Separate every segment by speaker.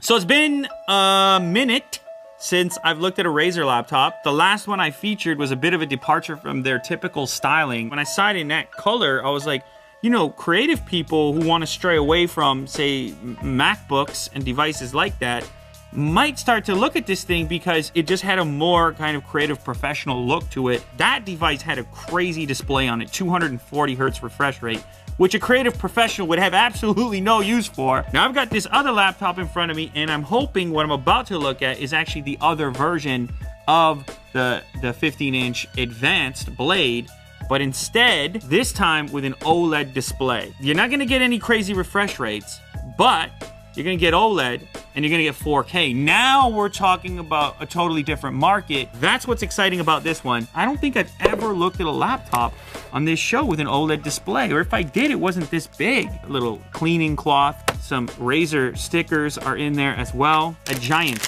Speaker 1: So it's been a minute since I've looked at a Razer laptop. The last one I featured was a bit of a departure from their typical styling. When I saw it in that color, I was like, you know, creative people who want to stray away from, say, MacBooks and devices like that might start to look at this thing because it just had a more kind of creative professional look to it. That device had a crazy display on it, 240 hertz refresh rate, which a creative professional would have absolutely no use for. Now I've got this other laptop in front of me, and I'm hoping what I'm about to look at is actually the other version of the 15-inch advanced blade, but instead, this time with an OLED display. You're not gonna get any crazy refresh rates, but you're gonna get OLED and you're gonna get 4K. Now we're talking about a totally different market. That's what's exciting about this one. I don't think I've ever looked at a laptop on this show with an OLED display, or if I did, it wasn't this big. A little cleaning cloth, some Razer stickers are in there as well. A giant,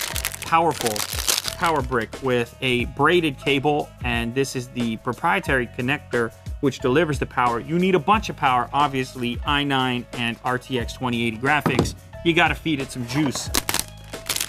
Speaker 1: powerful power brick with a braided cable, and this is the proprietary connector which delivers the power. You need a bunch of power, obviously, i9 and RTX 2080 graphics. You gotta feed it some juice.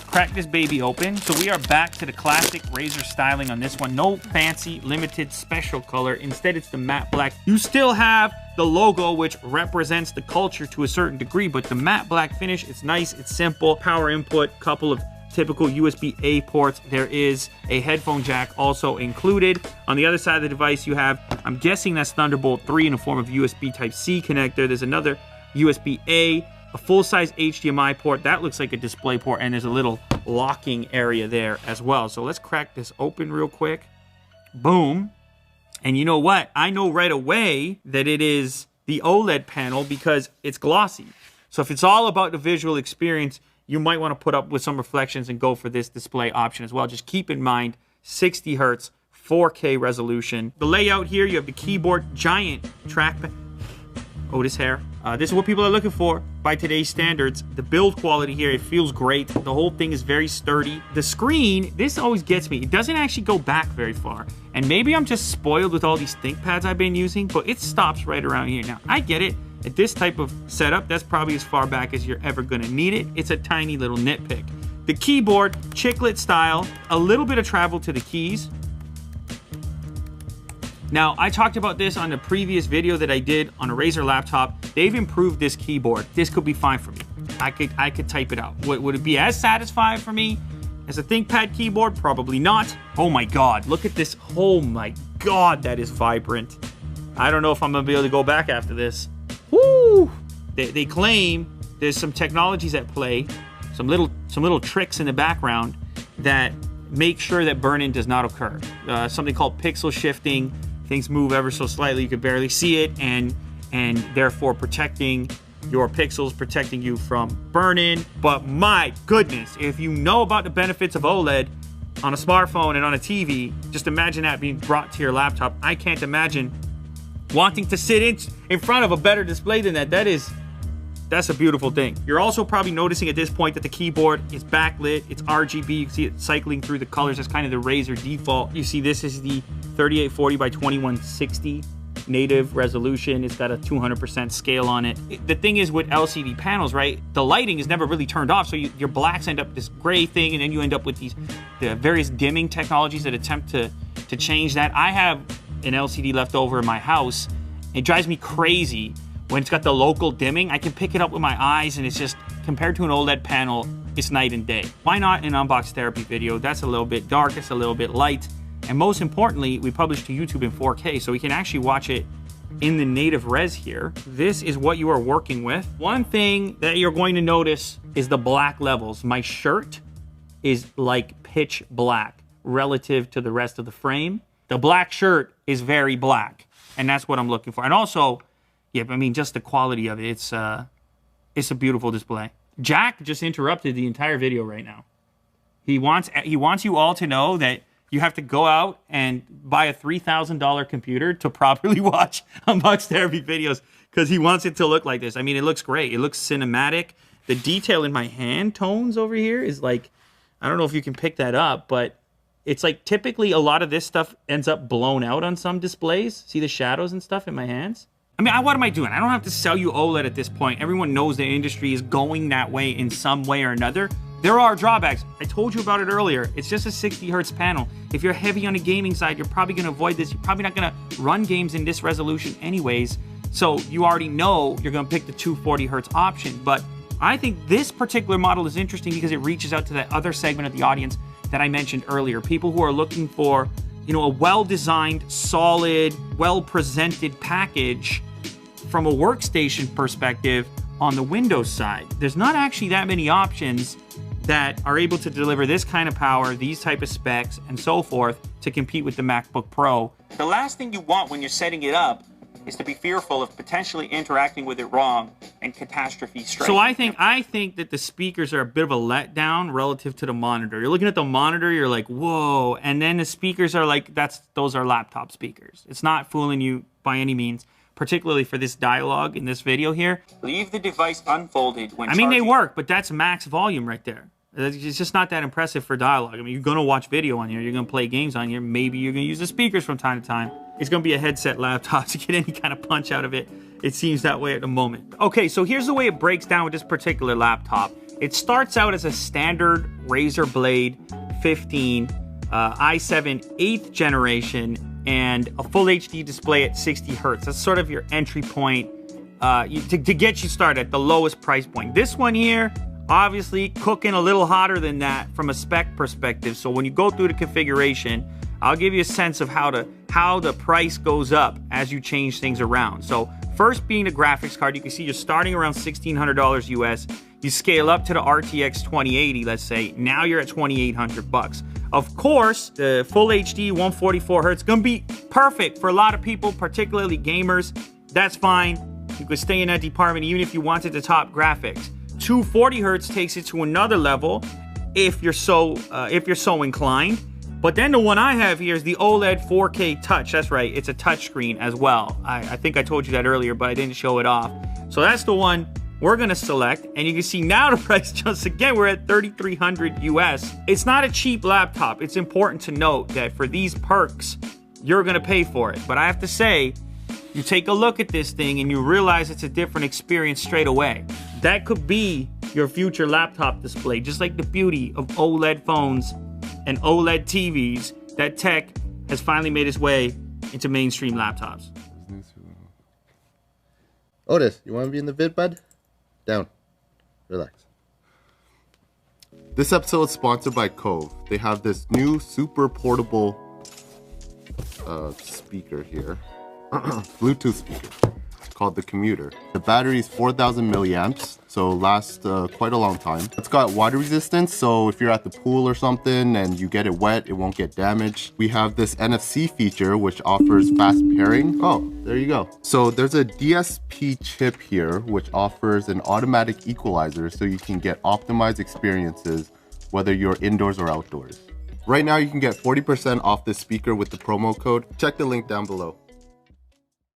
Speaker 1: Crack this baby open. So we are back to the classic Razer styling on this one. No fancy, limited, special color. Instead, it's the matte black. You still have the logo, which represents the culture to a certain degree, but the matte black finish, it's nice, it's simple. Power input, couple of typical USB-A ports. There is a headphone jack also included. On the other side of the device, you have, I'm guessing that's Thunderbolt 3 in the form of USB Type-C connector. There's another USB-A, a full-size HDMI port. That looks like a display port, and there's a little locking area there as well. So let's crack this open real quick. Boom. And you know what? I know right away that it is the OLED panel because it's glossy. So if it's all about the visual experience, you might want to put up with some reflections and go for this display option as well. Just keep in mind, 60 hertz, 4K resolution. The layout here, you have the keyboard, giant trackpad. Otis hair. This is what people are looking for by today's standards. The build quality here, it feels great. The whole thing is very sturdy. The screen, this always gets me. It doesn't actually go back very far. And maybe I'm just spoiled with all these ThinkPads I've been using, but it stops right around here. Now, I get it. At this type of setup, that's probably as far back as you're ever gonna need it. It's a tiny little nitpick. The keyboard, chiclet style, a little bit of travel to the keys. Now, I talked about this on the previous video that I did on a Razer laptop. They've improved this keyboard. This could be fine for me. I could type it out. Would it be as satisfying for me as a ThinkPad keyboard? Probably not. Oh my God, look at this. Oh my God, that is vibrant. I don't know if I'm gonna be able to go back after this. Woo! They claim there's some technologies at play, some little tricks in the background that make sure that burn-in does not occur. Something called pixel shifting. Things move ever so slightly, you could barely see it, and therefore protecting your pixels, protecting you from burn-in. But my goodness, if you know about the benefits of OLED on a smartphone and on a TV, just imagine that being brought to your laptop. I can't imagine wanting to sit in front of a better display than that. That's a beautiful thing. You're also probably noticing at this point that the keyboard is backlit. It's RGB. You can see it cycling through the colors. That's kind of the Razer default. You see this is the 3840 by 2160 native resolution. It's got a 200% scale on it. The thing is with LCD panels, right? The lighting is never really turned off. So your blacks end up this gray thing, and then you end up with the various dimming technologies that attempt to change that. I have an LCD left over in my house. It drives me crazy when it's got the local dimming. I can pick it up with my eyes, and it's just, compared to an OLED panel, it's night and day. Why not an unbox therapy video? That's a little bit dark, it's a little bit light, and most importantly, we publish to YouTube in 4K, so we can actually watch it in the native res here. This is what you are working with. One thing that you're going to notice is the black levels. My shirt is like pitch black relative to the rest of the frame. The black shirt is very black, and that's what I'm looking for. And also, yeah, I mean, just the quality of it, it's a beautiful display. Jack just interrupted the entire video right now. He wants you all to know that you have to go out and buy a $3,000 computer to properly watch Unbox Therapy videos, because he wants it to look like this. I mean, it looks great. It looks cinematic. The detail in my hand tones over here is like, I don't know if you can pick that up, but it's like typically a lot of this stuff ends up blown out on some displays. See the shadows and stuff in my hands? I mean, what am I doing? I don't have to sell you OLED at this point. Everyone knows the industry is going that way in some way or another. There are drawbacks. I told you about it earlier. It's just a 60 hertz panel. If you're heavy on the gaming side, you're probably going to avoid this. You're probably not going to run games in this resolution anyways. So you already know you're going to pick the 240 hertz option. But I think this particular model is interesting because it reaches out to that other segment of the audience that I mentioned earlier. People who are looking for, you know, a well-designed, solid, well-presented package from a workstation perspective on the Windows side. There's not actually that many options that are able to deliver this kind of power, these type of specs, and so forth to compete with the MacBook Pro. The last thing you want when you're setting it up is to be fearful of potentially interacting with it wrong and catastrophe striking. So I think that the speakers are a bit of a letdown relative to the monitor. You're looking at the monitor, you're like, whoa, and then the speakers are like, those are laptop speakers. It's not fooling you by any means, particularly for this dialogue in this video here. Leave the device unfolded when charging. They work, but that's max volume right there. It's just not that impressive for dialogue. I mean, you're going to watch video on here, you're going to play games on here, maybe you're going to use the speakers from time to time. It's going to be a headset laptop to get any kind of punch out of it. It seems that way at the moment. Okay, so here's the way it breaks down with this particular laptop. It starts out as a standard Razer Blade 15 i7 8th generation and a full HD display at 60 hertz. That's sort of your entry point to get you started at the lowest price point. This one here, obviously cooking a little hotter than that from a spec perspective. So when you go through the configuration, I'll give you a sense of how the price goes up as you change things around. So first being the graphics card, you can see you're starting around $1,600 US. You scale up to the RTX 2080, let's say. Now you're at $2,800. Of course, the full HD 144 hertz gonna be perfect for a lot of people, particularly gamers. That's fine. You could stay in that department even if you wanted the top graphics. 240 hertz takes it to another level if you're so inclined. But then the one I have here is the OLED 4K Touch. That's right, it's a touch screen as well. I think I told you that earlier, but I didn't show it off. So that's the one we're gonna select, and you can see now the price just again, we're at $3,300 US. It's not a cheap laptop. It's important to note that for these perks, you're gonna pay for it. But I have to say, you take a look at this thing and you realize it's a different experience straight away. That could be your future laptop display, just like the beauty of OLED phones and OLED TVs. That tech has finally made its way into mainstream laptops.
Speaker 2: Otis, you want to be in the vid, bud? Down. Relax. This episode is sponsored by Cove. They have this new super portable speaker here. Bluetooth speaker called the Commuter. The battery is 4,000 milliamps, so lasts quite a long time. It's got water resistance, so if you're at the pool or something and you get it wet, it won't get damaged. We have this NFC feature which offers fast pairing. Oh, there you go. So there's a DSP chip here which offers an automatic equalizer so you can get optimized experiences whether you're indoors or outdoors. Right now you can get 40% off this speaker with the promo code. Check the link down below.